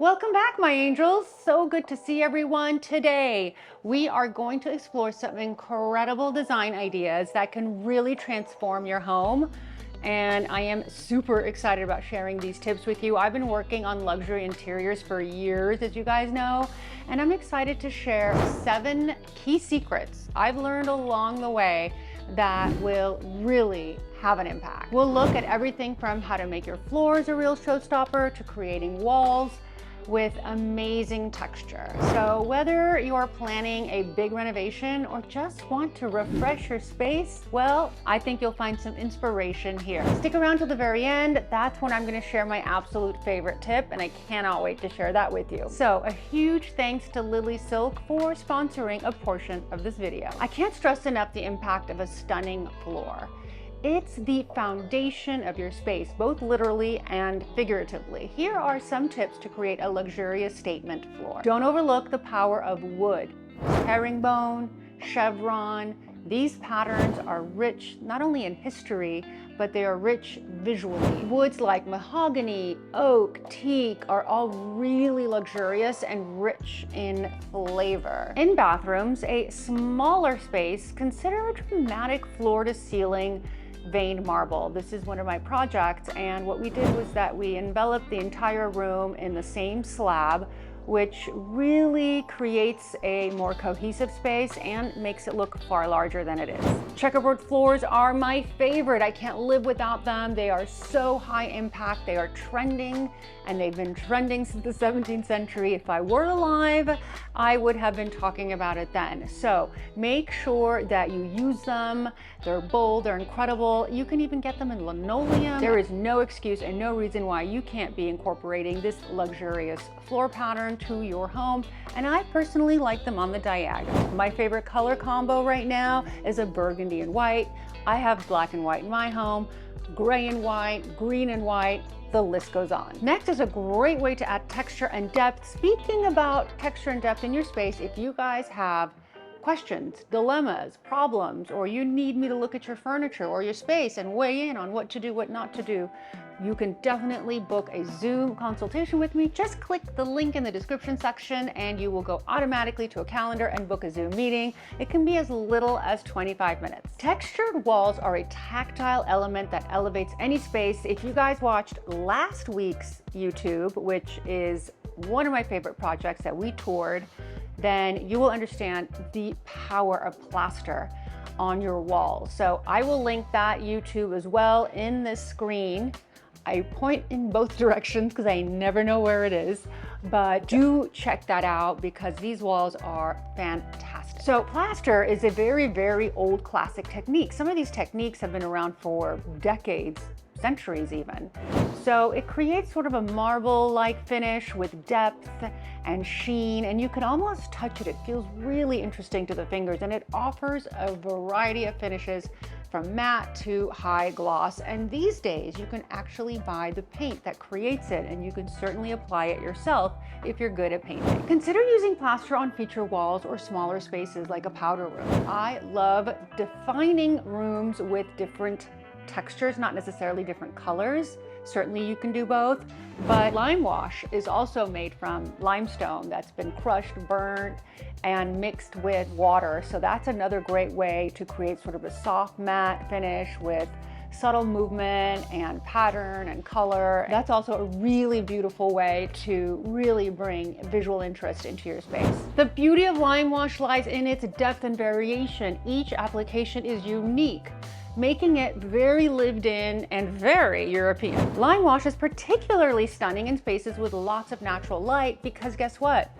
Welcome back, my angels. So good to see everyone. Today, we are going to explore some incredible design ideas that can really transform your home. And I am super excited about sharing these tips with you. I've been working on luxury interiors for years, as you guys know, and I'm excited to share 7 key secrets I've learned along the way that will really have an impact. We'll look at everything from how to make your floors a real showstopper to creating walls with amazing texture. So whether you're planning a big renovation or just want to refresh your space, well, I think you'll find some inspiration here. Stick around till the very end. That's when I'm going to share my absolute favorite tip, and I cannot wait to share that with you. So a huge thanks to Lily Silk for sponsoring a portion of this video. I can't stress enough the impact of a stunning floor. It's the foundation of your space, both literally and figuratively. Here are some tips to create a luxurious statement floor. Don't overlook the power of wood. Herringbone, chevron, these patterns are rich not only in history, but they are rich visually. Woods like mahogany, oak, teak are all really luxurious and rich in flavor. In bathrooms, a smaller space, consider a dramatic floor-to-ceiling veined marble. This is one of my projects, and what we did was that we enveloped the entire room in the same slab, which really creates a more cohesive space and makes it look far larger than it is. Checkerboard floors are my favorite. I can't live without them. They are so high impact. They are trending, and they've been trending since the 17th century. If I were alive, I would have been talking about it then. So make sure that you use them. They're bold, they're incredible. You can even get them in linoleum. There is no excuse and no reason why you can't be incorporating this luxurious floor pattern to your home, and I personally like them on the diagonal. My favorite color combo right now is a burgundy and white. I have black and white in my home, gray and white, green and white, the list goes on. Next is a great way to add texture and depth. Speaking about texture and depth in your space, if you guys have questions, dilemmas, problems, or you need me to look at your furniture or your space and weigh in on what to do, what not to do, you can definitely book a Zoom consultation with me. Just click the link in the description section and you will go automatically to a calendar and book a Zoom meeting. It can be as little as 25 minutes. Textured walls are a tactile element that elevates any space. If you guys watched last week's YouTube, which is one of my favorite projects that we toured, then you will understand the power of plaster on your walls. So I will link that YouTube as well in this screen. I point in both directions because I never know where it is, but do check that out because these walls are fantastic. So plaster is a very, very old classic technique. Some of these techniques have been around for decades, centuries even. So it creates sort of a marble-like finish with depth and sheen, and you can almost touch it. It feels really interesting to the fingers, and it offers a variety of finishes from matte to high gloss. And these days you can actually buy the paint that creates it, and you can certainly apply it yourself if you're good at painting. Consider using plaster on feature walls or smaller spaces like a powder room. I love defining rooms with different textures, not necessarily different colors. Certainly you can do both, but lime wash is also made from limestone that's been crushed, burnt, and mixed with water. So that's another great way to create sort of a soft matte finish with subtle movement and pattern and color. That's also a really beautiful way to really bring visual interest into your space. The beauty of lime wash lies in its depth and variation. Each application is unique, making it very lived in and very European. Lime wash is particularly stunning in spaces with lots of natural light because guess what?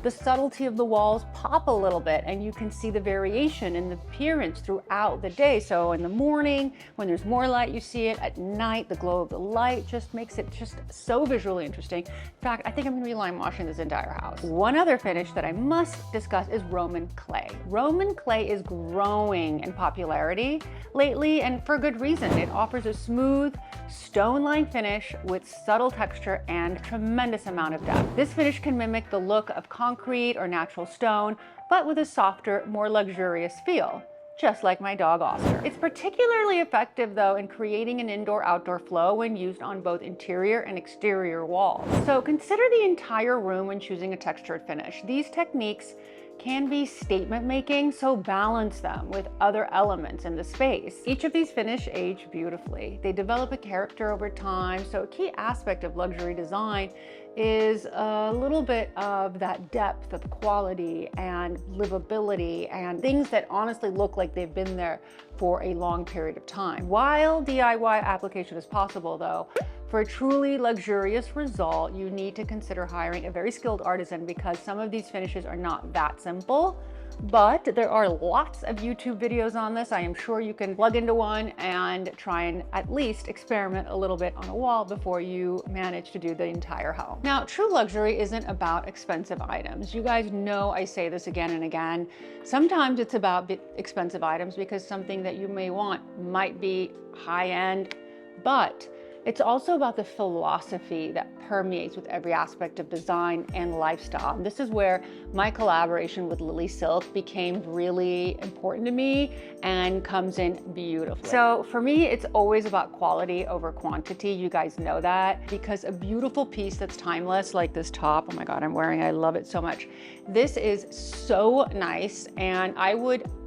The subtlety of the walls pop a little bit and you can see the variation in the appearance throughout the day. So in the morning, when there's more light, you see it. At night, the glow of the light just makes it just so visually interesting. In fact, I think I'm gonna be lime washing this entire house. One other finish that I must discuss is Roman clay. Roman clay is growing in popularity lately, and for good reason. It offers a smooth, stone-like finish with subtle texture and tremendous amount of depth. This finish can mimic the look of concrete or natural stone, but with a softer, more luxurious feel. just like my dog Oscar. It's particularly effective though in creating an indoor-outdoor flow when used on both interior and exterior walls. So consider the entire room when choosing a textured finish. These techniques can be statement making, so balance them with other elements in the space. Each of these finishes age beautifully. They develop a character over time, so a key aspect of luxury design is a little bit of that depth of quality and livability and things that honestly look like they've been there for a long period of time. While DIY application is possible though, for a truly luxurious result, you need to consider hiring a very skilled artisan because some of these finishes are not that simple. But there are lots of YouTube videos on this. I am sure you can plug into one and try and at least experiment a little bit on a wall before you manage to do the entire home. Now, true luxury isn't about expensive items. You guys know I say this again and again. Sometimes it's about expensive items because something that you may want might be high-end, but it's also about the philosophy that permeates with every aspect of design and lifestyle. And this is where my collaboration with Lily Silk became really important to me and comes in beautifully. So for me, it's always about quality over quantity. You guys know that, because a beautiful piece that's timeless, like this top, oh my God, I'm wearing, I love it so much. This is so nice. And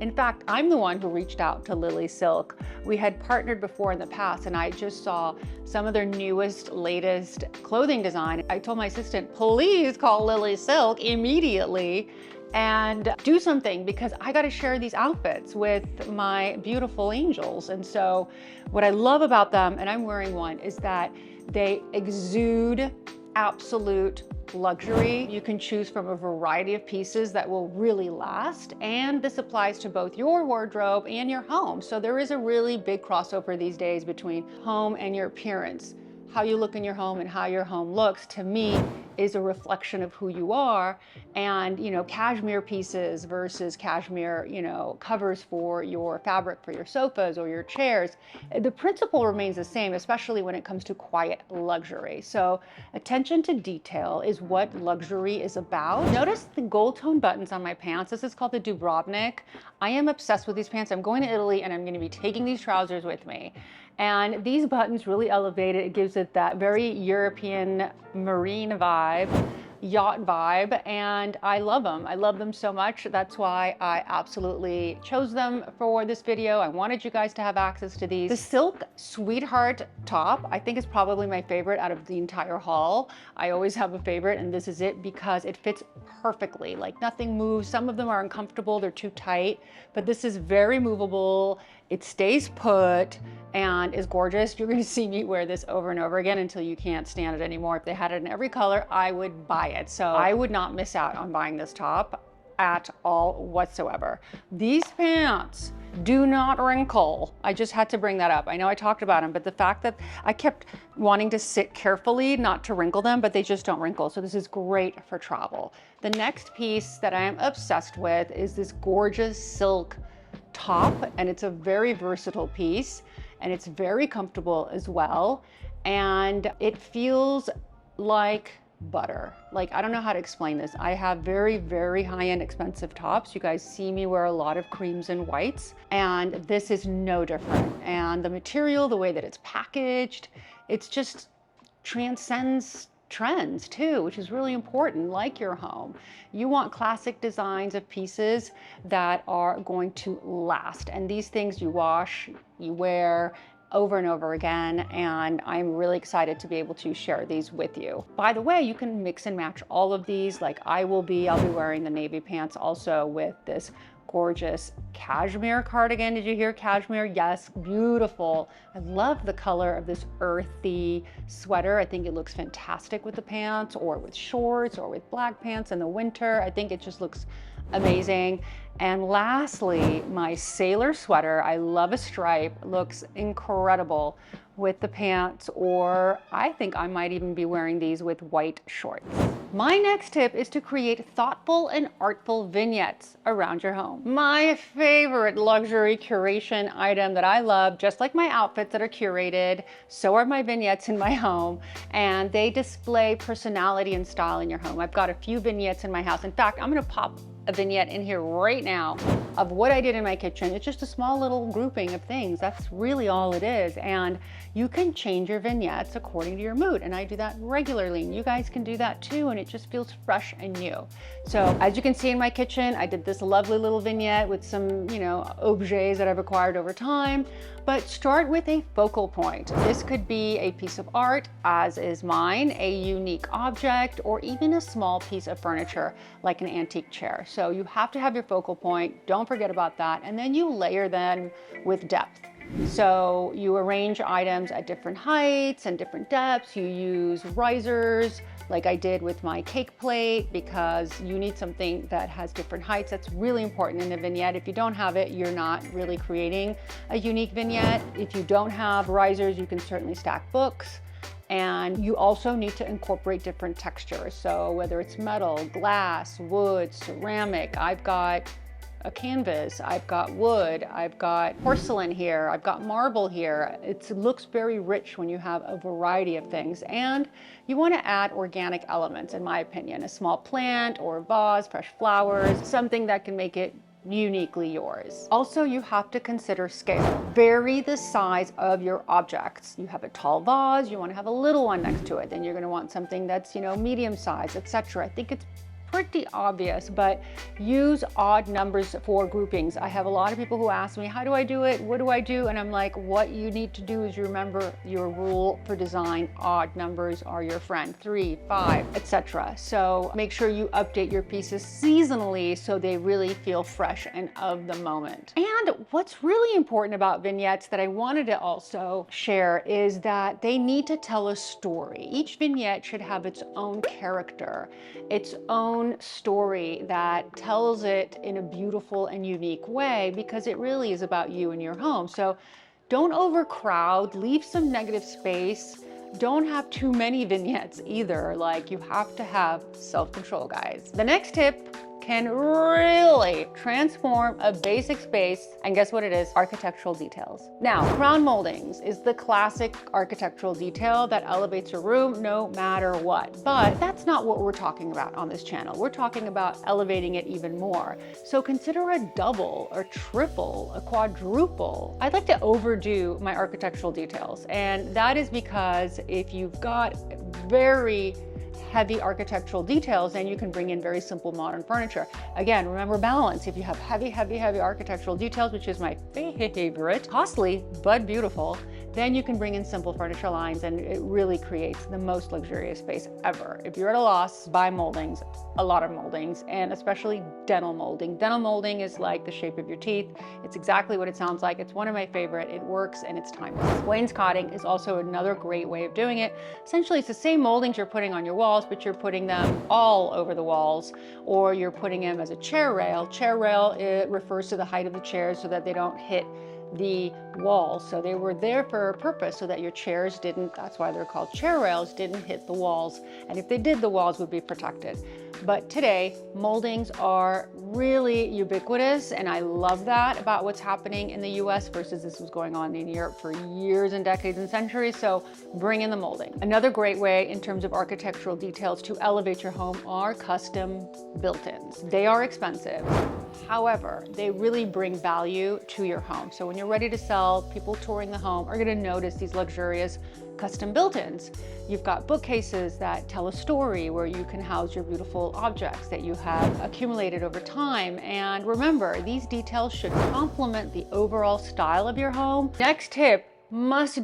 in fact, I'm the one who reached out to Lily Silk. We had partnered before in the past and I just saw some of their newest, latest clothing design. I told my assistant, please call Lily Silk immediately and do something because I got to share these outfits with my beautiful angels. And so what I love about them, and I'm wearing one, is that they exude absolute luxury. You can choose from a variety of pieces that will really last, and this applies to both your wardrobe and your home. So there is a really big crossover these days between home and your appearance. How you look in your home and how your home looks, to me, is a reflection of who you are. And, cashmere pieces versus cashmere, covers for your fabric for your sofas or your chairs. The principle remains the same, especially when it comes to quiet luxury. So attention to detail is what luxury is about. Notice the gold tone buttons on my pants. This is called the Dubrovnik. I am obsessed with these pants. I'm going to Italy and I'm going to be taking these trousers with me. And these buttons really elevate it. It gives it that very European marine vibe, yacht vibe, and I love them. I love them so much. That's why I absolutely chose them for this video. I wanted you guys to have access to these. The Silk Sweetheart top, I think is probably my favorite out of the entire haul. I always have a favorite, and this is it because it fits perfectly. Like nothing moves. Some of them are uncomfortable, they're too tight, but this is very movable. It stays put and is gorgeous. You're gonna see me wear this over and over again until you can't stand it anymore. If they had it in every color, I would buy it. So I would not miss out on buying this top at all whatsoever. These pants do not wrinkle. I just had to bring that up. I know I talked about them, but the fact that I kept wanting to sit carefully not to wrinkle them, but they just don't wrinkle. So this is great for travel. The next piece that I am obsessed with is this gorgeous silk top, and it's a very versatile piece and it's very comfortable as well, and it feels like butter. Like, I don't know how to explain this. I have very, very high-end expensive tops. You guys see me wear a lot of creams and whites, and this is no different. And the material, the way that it's packaged, it's just transcends trends too, which is really important, like your home. You want classic designs of pieces that are going to last. And these things you wash, you wear over and over again, and I'm really excited to be able to share these with you. By the way, you can mix and match all of these. Like I'll be wearing the navy pants also with this gorgeous cashmere cardigan. Did you hear cashmere? Yes, beautiful. I love the color of this earthy sweater. I think it looks fantastic with the pants or with shorts or with black pants in the winter. I think it just looks amazing. And lastly, my sailor sweater. I love a stripe, looks incredible with the pants, or I think I might even be wearing these with white shorts. My next tip is to create thoughtful and artful vignettes around your home. My favorite luxury curation item that I love, just like my outfits that are curated, so are my vignettes in my home, and they display personality and style in your home. I've got a few vignettes in my house. In fact, I'm gonna pop a vignette in here right now of what I did in my kitchen. It's just a small little grouping of things. That's really all it is. And you can change your vignettes according to your mood. And I do that regularly. And you guys can do that too. And it just feels fresh and new. So as you can see in my kitchen, I did this lovely little vignette with some, objets that I've acquired over time. But start with a focal point. This could be a piece of art, as is mine, a unique object, or even a small piece of furniture like an antique chair. So you have to have your focal point. Don't forget about that. And then you layer them with depth. So you arrange items at different heights and different depths. You use risers like I did with my cake plate, because you need something that has different heights. That's really important in a vignette. If you don't have it, you're not really creating a unique vignette. If you don't have risers, you can certainly stack books. And you also need to incorporate different textures. So whether it's metal, glass, wood, ceramic, I've got a canvas, I've got wood, I've got porcelain here, I've got marble here. It looks very rich when you have a variety of things. And you want to add organic elements, in my opinion, a small plant or a vase, fresh flowers, something that can make it uniquely yours. Also, you have to consider scale. Vary the size of your objects. You have a tall vase, you want to have a little one next to it. Then you're going to want something that's, medium size, etc. I think it's pretty obvious, but use odd numbers for groupings. I have a lot of people who ask me, how do I do it? What do I do? And I'm like, what you need to do is you remember your rule for design. Odd numbers are your friend, 3, 5, etc. So make sure you update your pieces seasonally so they really feel fresh and of the moment. And what's really important about vignettes that I wanted to also share is that they need to tell a story. Each vignette should have its own character, its own story that tells it in a beautiful and unique way, because it really is about you and your home. So don't overcrowd, leave some negative space. Don't have too many vignettes either. Like, you have to have self-control, guys. The next tip can really transform a basic space, and guess what it is? Architectural details. Now, crown moldings is the classic architectural detail that elevates your room no matter what, but that's not what we're talking about on this channel. We're talking about elevating it even more. So consider a double, a triple, a quadruple. I'd like to overdo my architectural details, and that is because if you've got very heavy architectural details, then you can bring in very simple modern furniture. Again, remember balance. If you have heavy architectural details, which is my favorite, costly but beautiful, then you can bring in simple furniture lines, and it really creates the most luxurious space ever. If you're at a loss, buy moldings, a lot of moldings, and especially dental molding. Dental molding is like the shape of your teeth. It's exactly what it sounds like. It's one of my favorite. It works and it's timeless. Wainscoting is also another great way of doing it. Essentially, it's the same moldings you're putting on your walls, but you're putting them all over the walls, or you're putting them as a chair rail. Chair rail, it refers to the height of the chairs so that they don't hit the walls. So they were there for a purpose, so that your chairs didn't, that's why they're called chair rails, didn't hit the walls. And if they did, the walls would be protected. But today, moldings are really ubiquitous, and I love that about what's happening in the US versus this was going on in Europe for years and decades and centuries. So bring in the molding. Another great way in terms of architectural details to elevate your home are custom built-ins. They are expensive. However, they really bring value to your home. So when you're ready to sell, people touring the home are going to notice these luxurious custom built-ins. You've got bookcases that tell a story, where you can house your beautiful objects that you have accumulated over time. And remember, these details should complement the overall style of your home. Next tip, must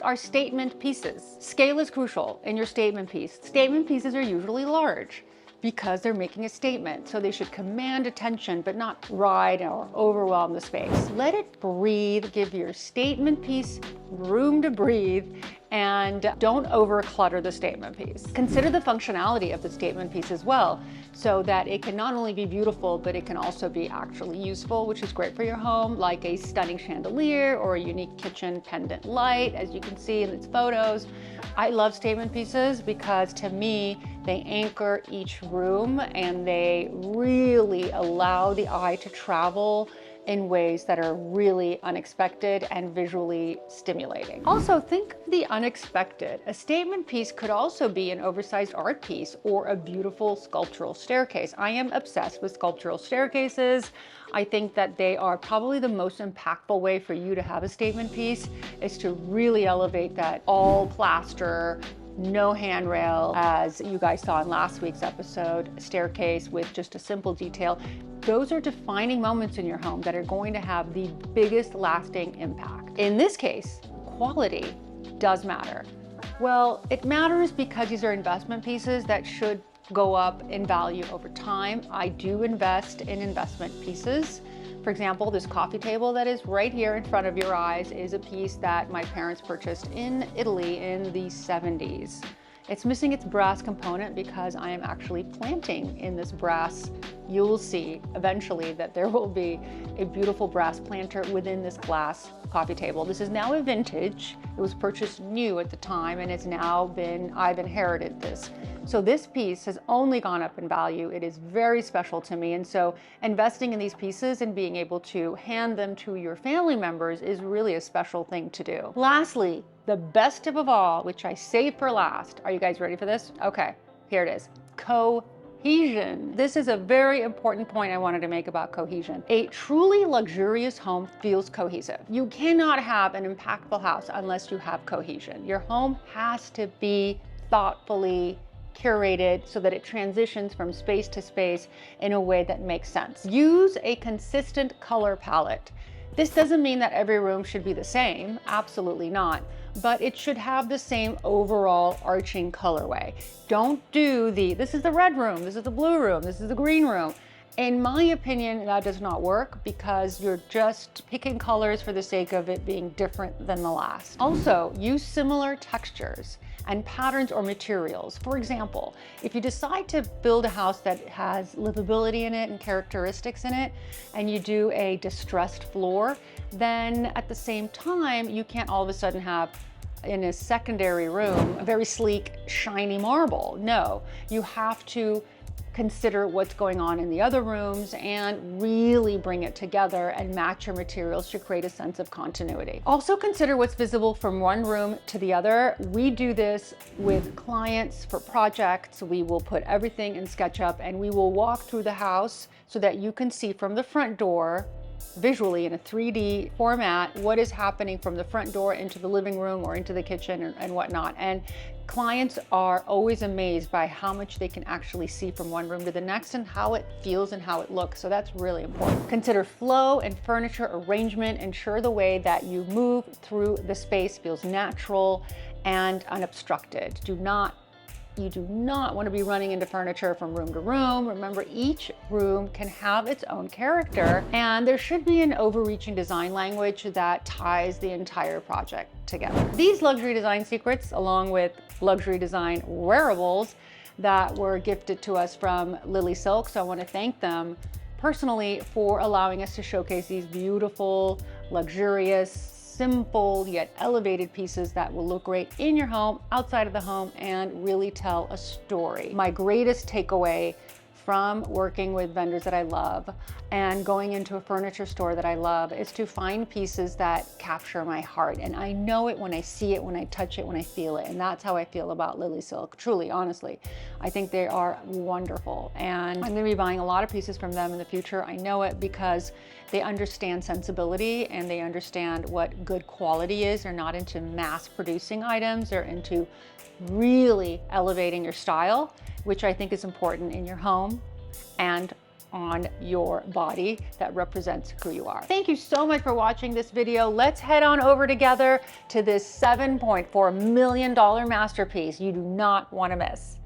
are statement pieces. Scale is crucial in your statement piece. Statement pieces are usually large because they're making a statement. So they should command attention, but not ride or overwhelm the space. Let it breathe, give your statement piece room to breathe, and don't over clutter the statement piece. Consider the functionality of the statement piece as well, so that it can not only be beautiful, but it can also be actually useful, which is great for your home, like a stunning chandelier or a unique kitchen pendant light, as you can see in its photos. I love statement pieces because, to me, they anchor each room and they really allow the eye to travel in ways that are really unexpected and visually stimulating. Also, think of the unexpected. A statement piece could also be an oversized art piece or a beautiful sculptural staircase. I am obsessed with sculptural staircases. I think that they are probably the most impactful way for you to have a statement piece, is to really elevate that all plaster, no handrail, as you guys saw in last week's episode, staircase with just a simple detail. Those are defining moments in your home that are going to have the biggest lasting impact. In this case, quality does matter. Well, it matters because these are investment pieces that should go up in value over time. I do invest in investment pieces. For example, this coffee table that is right here in front of your eyes is a piece that my parents purchased in Italy in the 70s. It's missing its brass component because I am actually planting in this brass. You'll see eventually that there will be a beautiful brass planter within this glass coffee table. This is now a vintage. It was purchased new at the time, and it's now I've inherited this. So this piece has only gone up in value. It is very special to me. And so investing in these pieces and being able to hand them to your family members is really a special thing to do. Lastly, the best tip of all, which I saved for last. Are you guys ready for this? Okay, here it is. Cohesion. This is a very important point I wanted to make about cohesion. A truly luxurious home feels cohesive. You cannot have an impactful house unless you have cohesion. Your home has to be thoughtfully curated so that it transitions from space to space in a way that makes sense. Use a consistent color palette. This doesn't mean that every room should be the same, absolutely not, but it should have the same overall arching colorway. Don't do this is the red room, this is the blue room, this is the green room. In my opinion, that does not work because you're just picking colors for the sake of it being different than the last. Also, use similar textures and patterns or materials. For example, if you decide to build a house that has livability in it and characteristics in it, and you do a distressed floor, then at the same time, you can't all of a sudden have in a secondary room a very sleek, shiny marble. No, you have to consider what's going on in the other rooms and really bring it together and match your materials to create a sense of continuity. Also consider what's visible from one room to the other. We do this with clients for projects. We will put everything in SketchUp and we will walk through the house so that you can see from the front door visually in a 3D format what is happening from the front door into the living room or into the kitchen and whatnot. And clients are always amazed by how much they can actually see from one room to the next and how it feels and how it looks. So that's really important. Consider flow and furniture arrangement. Ensure the way that you move through the space feels natural and unobstructed. You do not want to be running into furniture from room to room. Remember, each room can have its own character, and there should be an overreaching design language that ties the entire project together. These luxury design secrets, along with luxury design wearables that were gifted to us from Lily Silk, so I want to thank them personally for allowing us to showcase these beautiful, luxurious, simple yet elevated pieces that will look great in your home, outside of the home, and really tell a story. My greatest takeaway from working with vendors that I love and going into a furniture store that I love is to find pieces that capture my heart. And I know it when I see it, when I touch it, when I feel it. And that's how I feel about Lily Silk, truly, honestly. I think they are wonderful. And I'm gonna be buying a lot of pieces from them in the future. I know it because they understand sensibility and they understand what good quality is. They're not into mass producing items. They're into really elevating your style, which I think is important in your home and on your body that represents who you are. Thank you so much for watching this video. Let's head on over together to this $7.4 million masterpiece you do not want to miss.